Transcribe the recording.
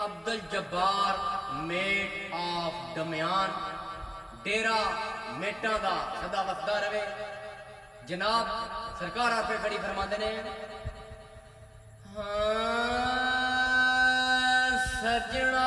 अब्दुल जब्बार मेट ऑफ दमियान डेरा मेटा का सदा वसदा रहे। जनाब सरकार आपे खड़ी फरमाते ने हाँ सजना